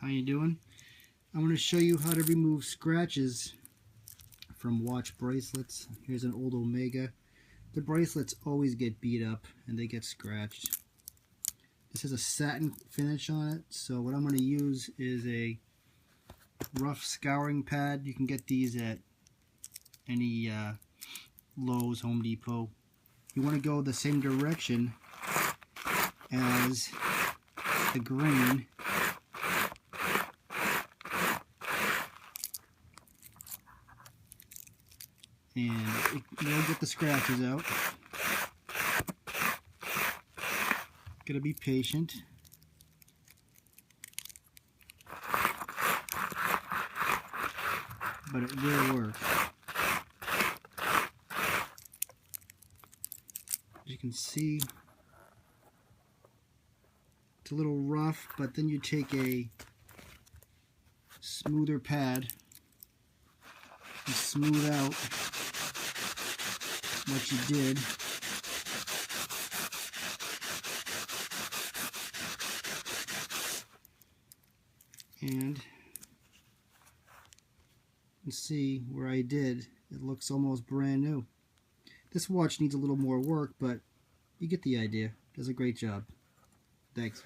How you doing? I'm going to show you how to remove scratches from watch bracelets. Here's an old Omega. The bracelets always get beat up and they get scratched. This has a satin finish on it, so what I'm going to use is a rough scouring pad. You can get these at any Lowe's, Home Depot. You want to go the same direction as the grain. And you'll get the scratches out. Gotta be patient. But it will work. As you can see, it's a little rough, but then you take a smoother pad and smooth out what you did. And you can see where I did. It looks almost brand new. This watch needs a little more work, but you get the idea. Does a great job. Thanks.